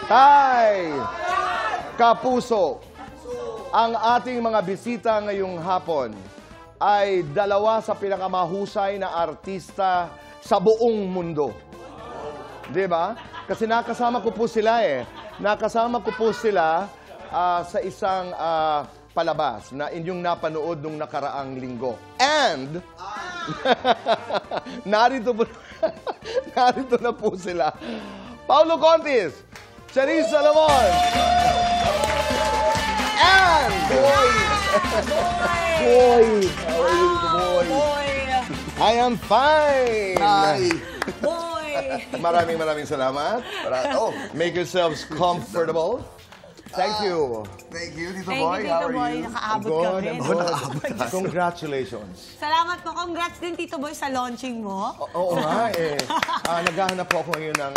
Tay! Kapuso, ang ating mga bisita ngayong hapon ay dalawa sa pinakamahusay na artista sa buong mundo. Di ba? Kasi nakasama ko po sila eh. Nakasama ko po sila sa isang palabas na inyong napanood nung nakaraang linggo. And, narito na po sila. Paulo Contis, Charisse Salomon, and Boy. How are you, Boy? I am fine. Hi. Maraming salamat. Make yourselves comfortable. Thank you. Thank you, Tito Thank Boy. you, How Tito are Boy. you? Nakaabot kami. Congratulations. Salamat po. Congrats din, Tito Boy, sa launching mo. Oo nga eh. Naghahanap po ako ngayon ng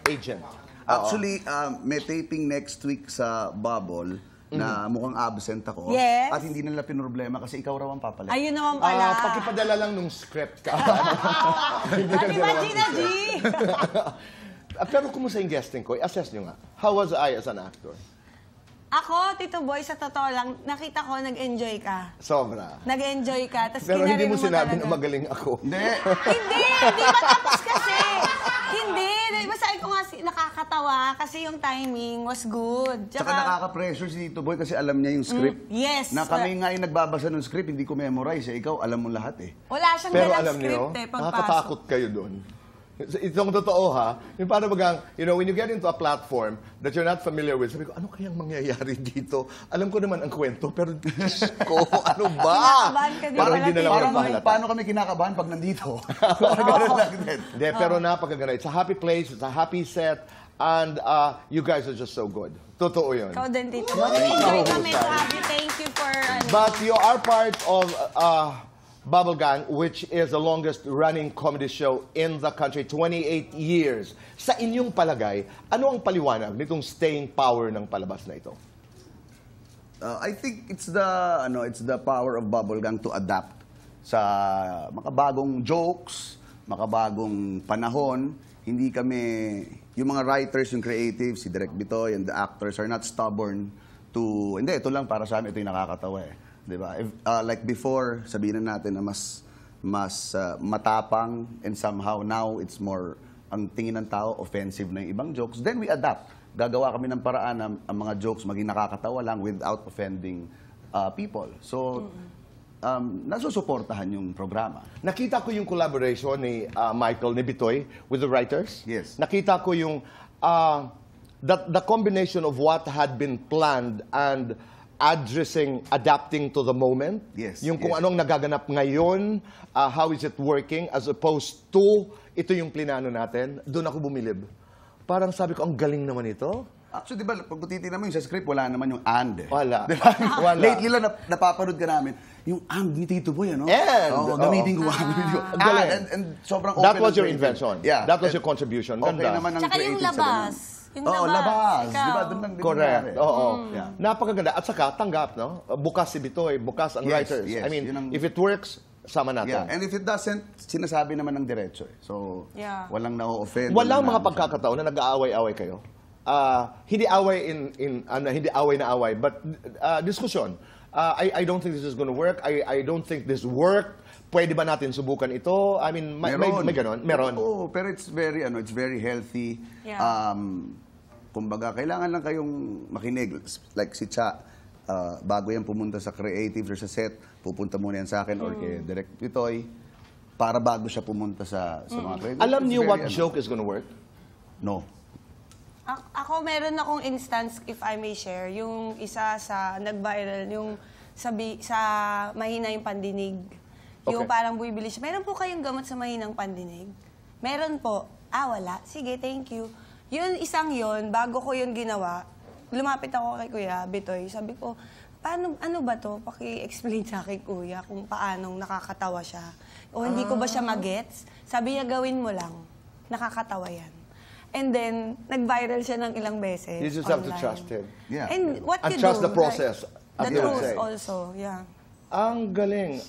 agent. Actually, may taping next week sa Bubble na mukhang absent ako. Yes. At hindi nila pinroblema kasi ikaw raw ang papalit. Ayun naman pala. Pakipadala lang nung script ka. Ate Magina G! Pero kumusta yung guesting ko? I-assess nyo nga. How was I as an actor? Ako, Tito Boy, sa totoo lang, nakita ko nag-enjoy ka. Sobra. Nag-enjoy ka. Pero hindi mo sinabi na magaling ako. Hindi. Hindi matapos kasi. Hindi. Basta ko nga nakakatawa kasi yung timing was good. Tsaka nakaka-pressure si Tito Boy kasi alam niya yung script. Yes. Na kami nga yung nagbabasa ng script, hindi ko memorize. Ikaw, alam mo lahat eh. Wala siyang Pero dalang alam niyo, script eh, pagpasok. nakakatakot kayo doon. Itong totoo ha, yung parang bagang, you know, when you get into a platform that you're not familiar with, sabi ko, ano kayang mangyayari dito? Alam ko naman ang kwento, pero Diyos ko, ano ba? Kinakabahan ka din Parang pala, hindi na lang Tito ako Boy. mahalata. Paano kami kinakabahan pag nandito? Ganun lang din. Hindi, pero napakaganda. It's a happy place, it's a happy set, and you guys are just so good. Totoo yun. Ikaw din, Tito Boy. Nag-enjoy kami. Sabi, thank you for... But you are part of Bubble Gang, which is the longest running comedy show in the country, 28 years. Sa inyong palagay, ano ang paliwanag nitong staying power ng palabas na ito? I think it's the power of Bubble Gang to adapt sa makabagong jokes, makabagong panahon. Hindi kami, yung mga writers, yung creatives, si Direk Bitoy and the actors are not stubborn to, hindi, ito lang para sa amin, ito yung nakakatawa eh. Diba? Like before, sabihin na natin na mas matapang and somehow now it's more, ang tingin ng tao, offensive na yung ibang jokes. Then we adapt. Gagawa kami ng paraan na ang mga jokes maging nakakatawa lang without offending people. So, nasusuportahan yung programa. Nakita ko yung collaboration ni Michael, ni Bitoy, with the writers. Yes. Nakita ko yung the combination of what had been planned and adapting to the moment. Yes. Yung kung yes. anong nagaganap ngayon, how is it working, as opposed to, ito yung plinano natin, doon ako bumilib. Parang sabi ko, ang galing naman ito. Actually, di ba, pag titinan mo yung sa script, wala naman yung and. Wala. Diba? Wala. Lately lang, napapanood ka namin, yung and ni Tito Boy, ano? And, gamitin ko, gamitin ko. Galing. And sobrang open. That was and your creative. invention. Yeah. That was your contribution. Okay Ganda. naman ang Tsaka yung creative sa labas. ganun. Yung Oo, labas. Ikaw. Di ba? Doon lang din Correct. nangyari. Oo. Yeah. Napakaganda. At saka, tanggap, no? Bukas si Bitoy, bukas ang Yes, writers. yes. I mean, Yun ang- if it works, sama natin. Yeah, and if it doesn't, sinasabi naman ng diretso eh. So, Yeah. walang na-offend. Walang mga pagkakataon na nag-aaway-away kayo. Hindi away hindi away na away, but diskusyon. I don't think this is going to work. I don't think this worked. Pwede ba natin subukan ito? I mean, may ganon? Meron. Oo, pero it's very healthy. Yeah. Kumbaga, kailangan lang kayong makinig. Like si Cha, bago yan pumunta sa creative or sa set, pupunta muna yan sa akin or kay Direk Pitoy para bago siya pumunta sa mga creative. Alam It's niyo very, what joke is going to work? No. Ako, meron akong instance, if I may share, yung isa sa nag-viral, yung sa mahina yung pandinig. Yung Okay. parang bumibili siya. Meron po kayong gamot sa mahinang pandinig? Meron po. Wala. Sige, thank you. Yun, isang yun, bago ko yun ginawa, lumapit ako kay Kuya Bitoy. Sabi ko, ano ba to? Paki-explain sa akin, Kuya, kung paanong nakakatawa siya. O hindi ko ba siya magets? Sabi niya, gawin mo lang. Nakakatawa yan. And then, nag-viral siya ng ilang beses. You just have to online. trust him. Yeah. And what And you trust do, the process, like, as the you would truth say. also, yeah. Ang galing.